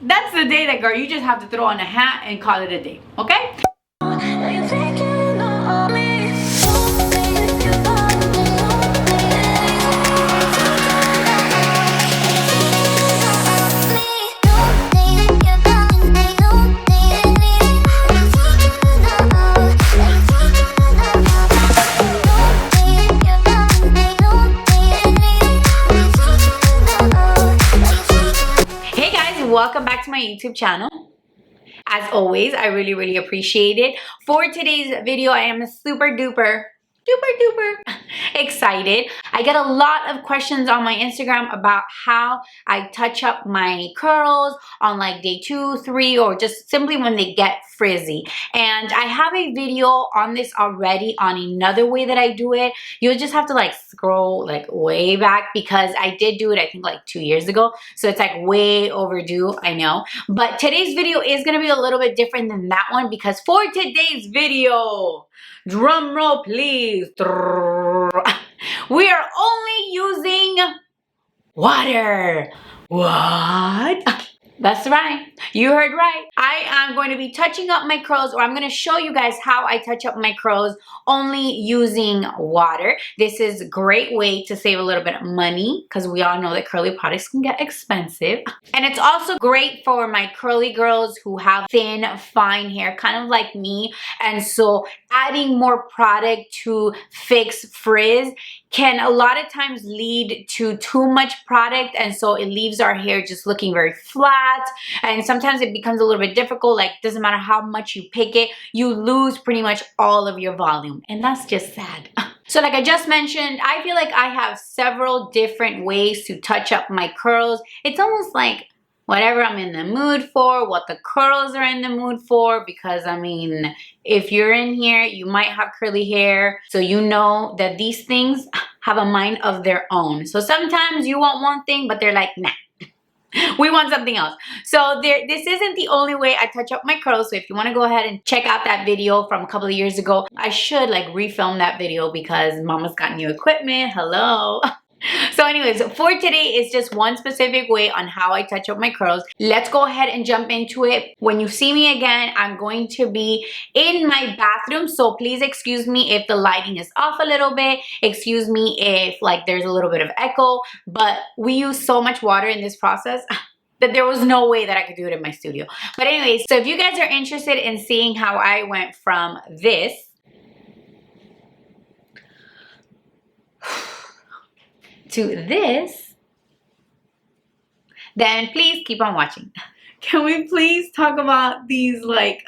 That's the day that, girl, you just have to throw on a hat and call it a day, okay? Welcome back to my YouTube channel. As always, I really appreciate it. For today's video, I am super duper excited. I get a lot of questions on my Instagram about how I touch up my curls on like day 2, 3, or just simply when they get frizzy. And I have a video on this already on another way that I do it. You'll just have to like scroll like way back because I did do it I think like 2 years ago. So it's like way overdue, I know. But today's video is going to be a little bit different than that one because for today's video, drum roll please, we are only using water. What? That's right. You heard right. I am going to be touching up my curls, or I'm going to show you guys how I touch up my curls only using water. This is a great way to save a little bit of money because we all know that curly products can get expensive. And it's also great for my curly girls who have thin, fine hair, kind of like me. And so adding more product to fix frizz can a lot of times lead to too much product, and so it leaves our hair just looking very flat, and sometimes it becomes a little bit difficult. Like, doesn't matter how much you pick it, you lose pretty much all of your volume, and that's just sad. So like I just mentioned, I feel like I have several different ways to touch up my curls. It's almost like whatever I'm in the mood for, what the curls are in the mood for, because I mean, if you're in here, you might have curly hair, so you know that these things have a mind of their own. So sometimes you want one thing, but they're like, nah, we want something else. So this isn't the only way I touch up my curls. So if you want to go ahead and check out that video from a couple of years ago, I should like refilm that video because mama's got new equipment. Hello. So anyways, for today is just one specific way on how I touch up my curls. Let's go ahead and jump into it. When you see me again, I'm going to be in my bathroom, so please excuse me if the lighting is off a little bit. Excuse me if like there's a little bit of echo, but we use so much water in this process that there was no way that I could do it in my studio. But anyways, so if you guys are interested in seeing how I went from this to this, then please keep on watching. Can we please talk about these like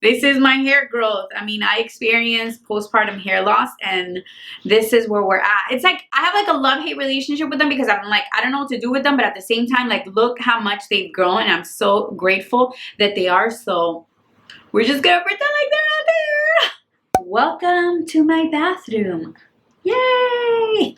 this is my hair growth. I mean, I experienced postpartum hair loss, and this is where we're at. It's like I have like a love-hate relationship with them because I'm like, I don't know what to do with them, but at the same time, like, look how much they've grown, and I'm so grateful that they are. So we're just gonna pretend like they're not there. Welcome to my bathroom. Yay!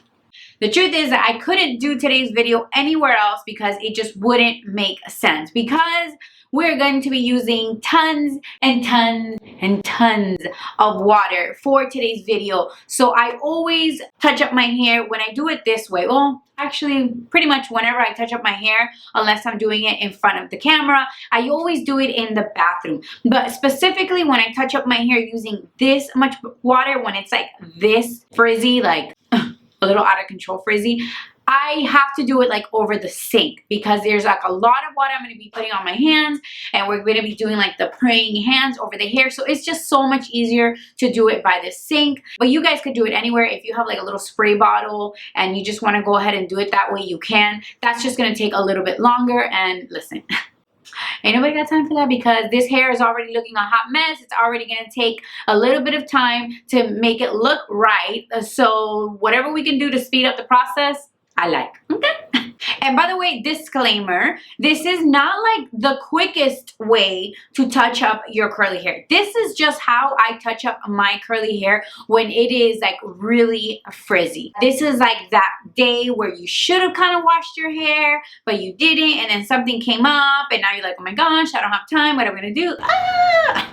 The truth is that I couldn't do today's video anywhere else because it just wouldn't make sense, because we're going to be using tons and tons and tons of water for today's video. So I always touch up my hair when I do it this way. Well, actually, pretty much whenever I touch up my hair, unless I'm doing it in front of the camera, I always do it in the bathroom. But specifically when I touch up my hair using this much water, when it's like this frizzy, like a little out of control frizzy, I have to do it like over the sink because there's like a lot of water I'm going to be putting on my hands, and we're going to be doing like the praying hands over the hair. So it's just so much easier to do it by the sink. But you guys could do it anywhere. If you have like a little spray bottle and you just want to go ahead and do it that way, you can. That's just going to take a little bit longer. And listen, ain't nobody got time for that because this hair is already looking a hot mess. It's already going to take a little bit of time to make it look right. So whatever we can do to speed up the process, I like. Okay. And by the way, disclaimer, this is not like the quickest way to touch up your curly hair. This is just how I touch up my curly hair when it is like really frizzy. This is like that day where you should have kind of washed your hair, but you didn't, and then something came up, and now you're like, oh my gosh, I don't have time, what am I gonna do?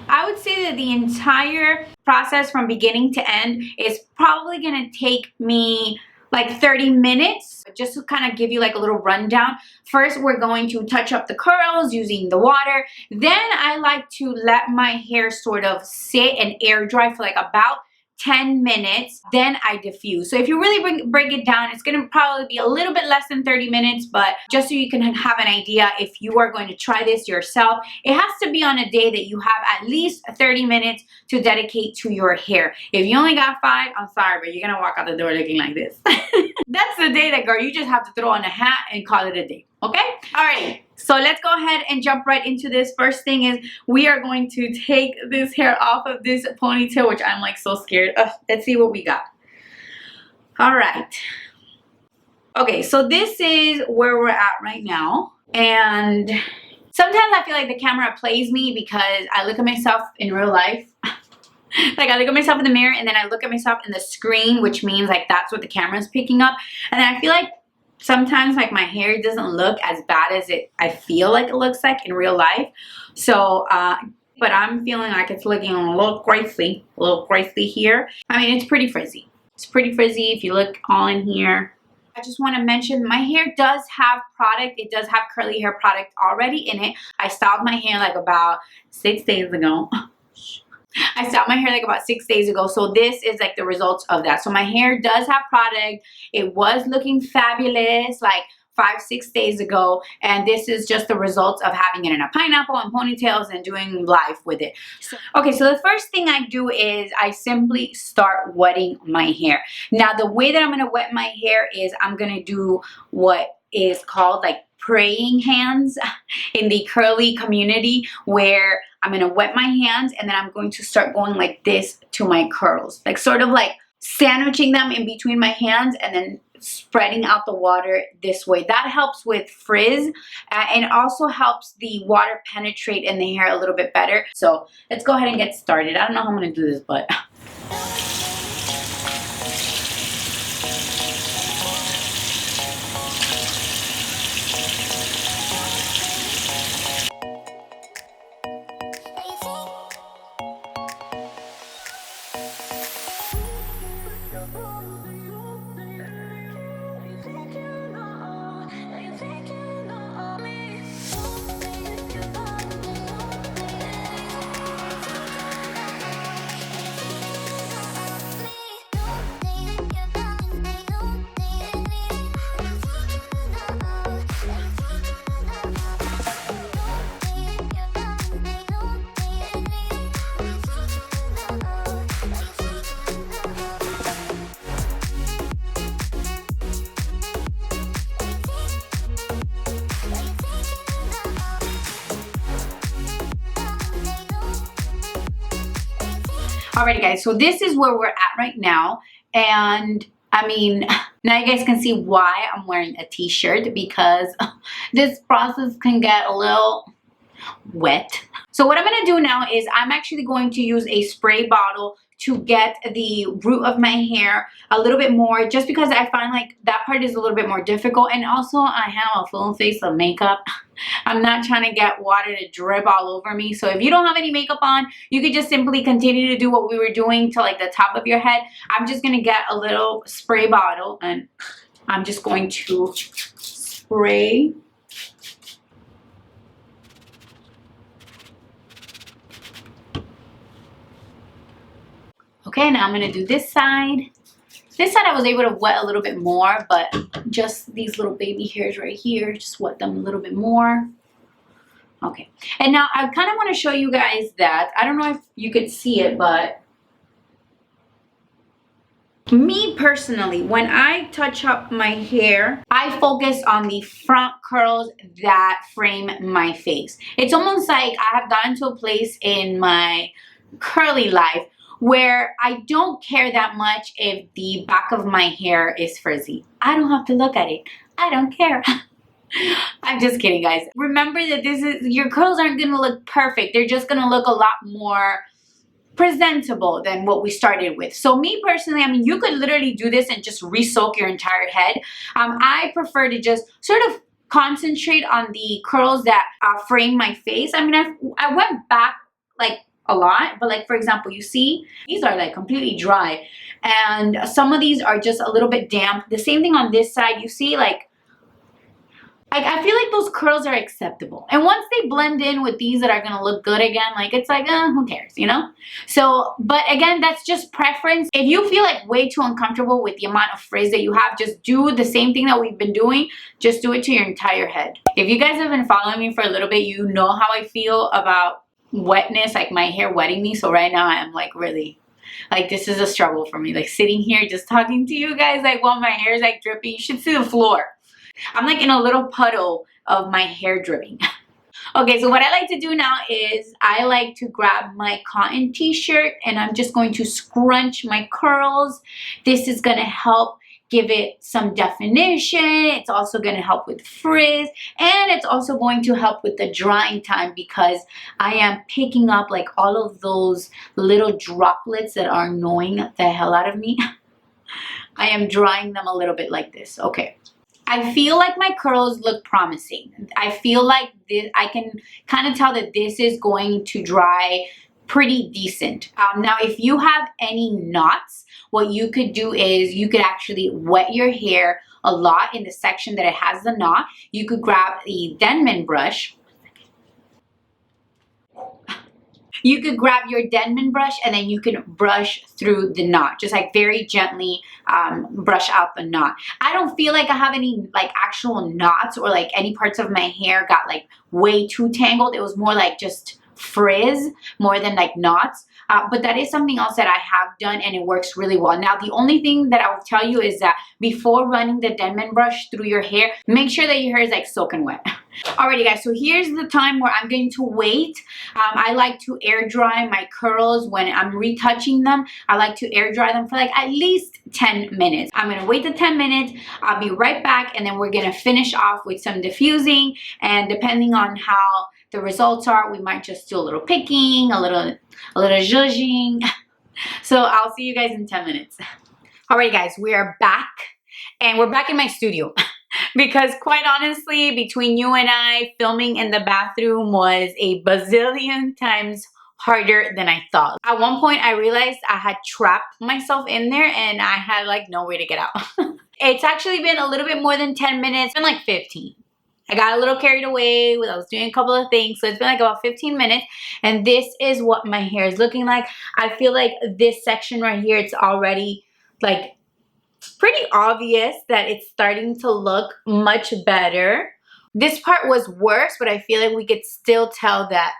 I would say that the entire process from beginning to end is probably gonna take me like 30 minutes. Just to kind of give you like a little rundown. First, we're going to touch up the curls using the water. Then I like to let my hair sort of sit and air dry for like about 10 minutes, then I diffuse. So if you really break it down, it's going to probably be a little bit less than 30 minutes, but just so you can have an idea if you are going to try this yourself, it has to be on a day that you have at least 30 minutes to dedicate to your hair. If you only got 5, I'm sorry, but you're going to walk out the door looking like this. That's the day that, girl, you just have to throw on a hat and call it a day. Okay? Alright, so let's go ahead and jump right into this. First thing is we are going to take this hair off of this ponytail, which I'm like so scared. Let's see what we got. Alright. Okay, so this is where we're at right now. And sometimes I feel like the camera plays me because I look at myself in real life. Like I look at myself in the mirror and then I look at myself in the screen, which means like that's what the camera is picking up. And then I feel like sometimes like my hair doesn't look as bad as I feel like it looks like in real life. So, but I'm feeling like it's looking a little crazy here. I mean, it's pretty frizzy. It's pretty frizzy if you look all in here. I just want to mention my hair does have product. It does have curly hair product already in it. I styled my hair like about 6 days ago. I styled my hair like about 6 days ago. So this is like the results of that. So my hair does have product. It was looking fabulous like 5-6 days ago. And this is just the results of having it in a pineapple and ponytails and doing life with it. So, okay, so the first thing I do is I simply start wetting my hair. Now the way that I'm going to wet my hair is I'm going to do what is called like praying hands in the curly community, where I'm going to wet my hands and then I'm going to start going like this to my curls, like sort of like sandwiching them in between my hands and then spreading out the water this way. That helps with frizz and also helps the water penetrate in the hair a little bit better. So let's go ahead and get started. I don't know how I'm going to do this, but alrighty guys, so this is where we're at right now. And I mean, now you guys can see why I'm wearing a t-shirt, because this process can get a little wet. So what I'm going to do now is I'm actually going to use a spray bottle to get the root of my hair a little bit more, just because I find like that part is a little bit more difficult. And also I have a full face of makeup. I'm not trying to get water to drip all over me. So if you don't have any makeup on, you could just simply continue to do what we were doing to like the top of your head. I'm just going to get a little spray bottle and I'm just going to spray. Okay, now I'm going to do this side. This side I was able to wet a little bit more, but just these little baby hairs right here, just wet them a little bit more. Okay, and now I kind of want to show you guys that, I don't know if you could see it, but me personally, when I touch up my hair, I focus on the front curls that frame my face. It's almost like I have gotten to a place in my curly life where I don't care that much if the back of my hair is frizzy. I don't have to look at it. I don't care. I'm just kidding, guys. Remember that your curls aren't gonna look perfect. They're just gonna look a lot more presentable than what we started with. So me personally, I mean, you could literally do this and just re-soak your entire head. I prefer to just sort of concentrate on the curls that frame my face. I mean, I went back like a lot, but like for example, you see these are like completely dry and some of these are just a little bit damp. The same thing on this side, you see like I feel like those curls are acceptable. And once they blend in with these that are gonna look good again, like it's like, who cares, you know? So, but again, that's just preference. If you feel like way too uncomfortable with the amount of frizz that you have, just do the same thing that we've been doing. Just do it to your entire head. If you guys have been following me for a little bit, you know how I feel about wetness, like my hair wetting me. So right now I'm like really, like this is a struggle for me. Like sitting here just talking to you guys, like while my hair is like dripping. You should see the floor. I'm like in a little puddle of my hair dripping. Okay, so what I like to do now is I like to grab my cotton t-shirt and I'm just going to scrunch my curls. This is going to help give it some definition. It's also going to help with frizz, and it's also going to help with the drying time because I am picking up like all of those little droplets that are annoying the hell out of me. I am drying them a little bit like this. Okay. I feel like my curls look promising. I feel like this, I can kind of tell that this is going to dry pretty decent. Now, if you have any knots, what you could do is you could actually wet your hair a lot in the section that it has the knot. You could grab the Denman brush. You could grab your Denman brush and then you can brush through the knot. Just like very gently brush out the knot. I don't feel like I have any like actual knots or like any parts of my hair got like way too tangled. It was more like just frizz more than like knots. But that is something else that I have done and it works really well. Now, the only thing that I will tell you is that before running the Denman brush through your hair, make sure that your hair is like soaking wet. Alrighty guys, so here's the time where I'm going to wait. I like to air dry my curls when I'm retouching them. I like to air dry them for like at least 10 minutes. I'm gonna wait the 10 minutes. I'll be right back and then we're gonna finish off with some diffusing, and depending on how the results are, we might just do a little picking, a little zhuzhing. So I'll see you guys in 10 minutes. Alright guys, we are back and we're back in my studio. Because quite honestly, between you and I, filming in the bathroom was a bazillion times harder than I thought. At one point, I realized I had trapped myself in there and I had like no way to get out. It's actually been a little bit more than 10 minutes, it's been like 15. I got a little carried away when I was doing a couple of things, so it's been like about 15 minutes, and this is what my hair is looking like. I feel like this section right here, it's already like pretty obvious that it's starting to look much better. This part was worse, but I feel like we could still tell that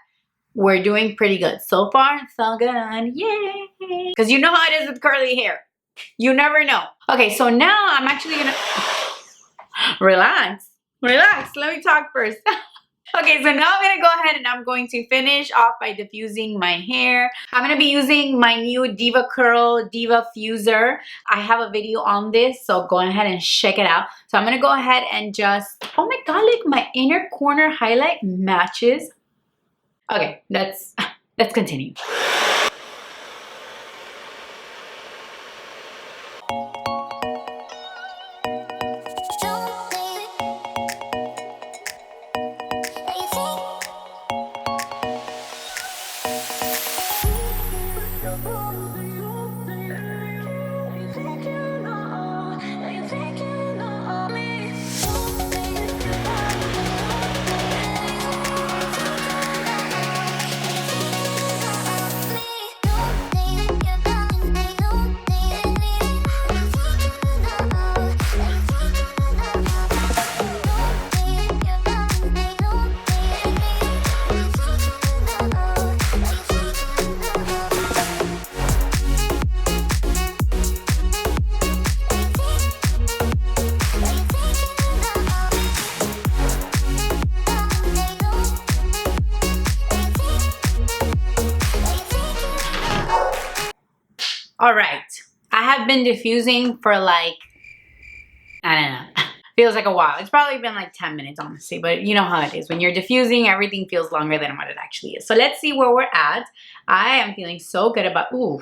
we're doing pretty good. So far, so good. Yay! Because you know how it is with curly hair. You never know. Okay, so now I'm actually gonna relax. Relax. Let me talk first. Okay, so now I'm going to go ahead and I'm going to finish off by diffusing my hair. I'm going to be using my new DevaCurl Diffuser. I have a video on this, so go ahead and check it out. So I'm going to go ahead and just, oh my god, like my inner corner highlight matches. Okay, let's continue. All right, I have been diffusing for like, I don't know, feels like a while. It's probably been like 10 minutes, honestly, but you know how it is. When you're diffusing, everything feels longer than what it actually is. So let's see where we're at. I am feeling so good about, ooh.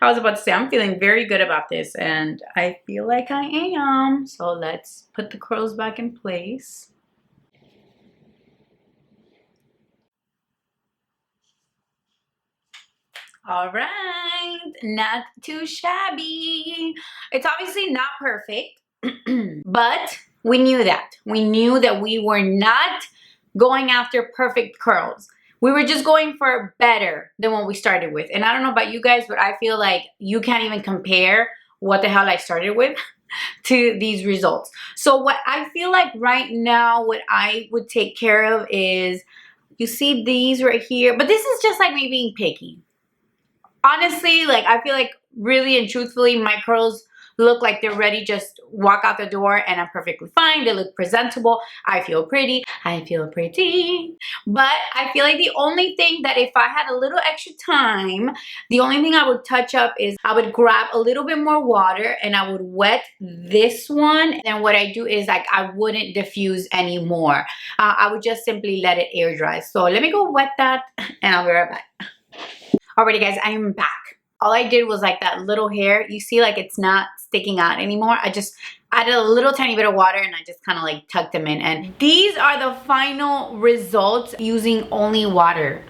I was about to say, I'm feeling very good about this, and I feel like I am. So let's put the curls back in place. All right, not too shabby. It's obviously not perfect, but we knew that. We knew that we were not going after perfect curls. We were just going for better than what we started with. And I don't know about you guys, but I feel like you can't even compare what the hell I started with to these results. So what I feel like right now, what I would take care of is, you see these right here, but this is just like me being picky. Honestly, like I feel like really and truthfully, my curls look like they're ready, just walk out the door and I'm perfectly fine. They look presentable. I feel pretty. I feel pretty. But I feel like the only thing that if I had a little extra time, the only thing I would touch up is I would grab a little bit more water and I would wet this one. And what I do is like I wouldn't diffuse anymore. I would just simply let it air dry. So let me go wet that and I'll be right back. Alrighty guys, I am back. All I did was like that little hair, you see like it's not sticking out anymore. I just added a little tiny bit of water and I just kind of like tucked them in. And these are the final results using only water.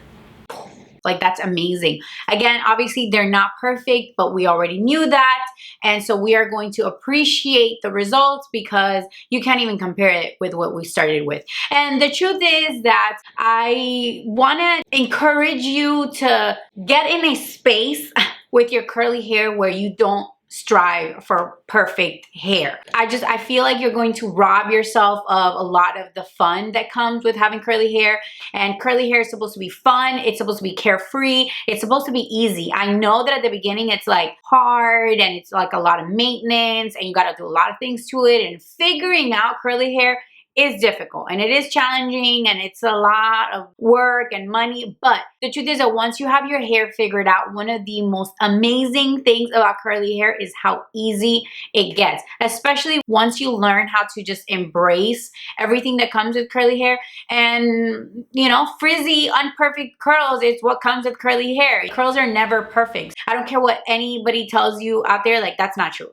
Like that's amazing. Again, obviously they're not perfect, but we already knew that. And so we are going to appreciate the results because you can't even compare it with what we started with. And the truth is that I want to encourage you to get in a space with your curly hair where you don't strive for perfect hair. I feel like you're going to rob yourself of a lot of the fun that comes with having curly hair. And curly hair is supposed to be fun. It's supposed to be carefree. It's supposed to be easy. I know that at the beginning it's like hard and it's like a lot of maintenance and you got to do a lot of things to it, and figuring out curly hair is difficult and it is challenging and it's a lot of work and money. But the truth is that once you have your hair figured out, one of the most amazing things about curly hair is how easy it gets, especially once you learn how to just embrace everything that comes with curly hair. And you know, frizzy, unperfect curls is what comes with curly hair. Curls are never perfect. I don't care what anybody tells you out there, like that's not true.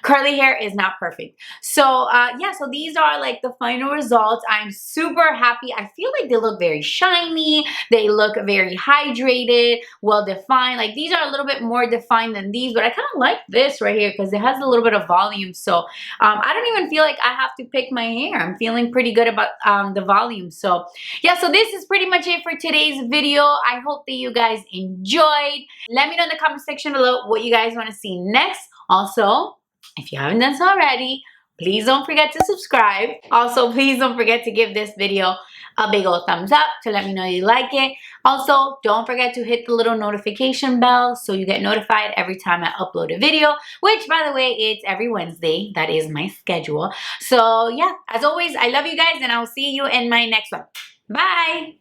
Curly hair is not perfect. So yeah, so these are like the final results. I'm super happy. I feel like they look very shiny. They look very hydrated, well defined. Like these are a little bit more defined than these, but I kind of like this right here because it has a little bit of volume. So I don't even feel like I have to pick my hair. I'm feeling pretty good about the volume. So yeah, so this is pretty much it for today's video. I hope that you guys enjoyed. Let me know in the comment section below what you guys want to see next. Also, if you haven't done so already, please don't forget to subscribe. Also, please don't forget to give this video a big old thumbs up to let me know you like it. Also, don't forget to hit the little notification bell so you get notified every time I upload a video, which by the way, it's every Wednesday. That is my schedule. So yeah, as always, I love you guys and I'll see you in my next one. Bye!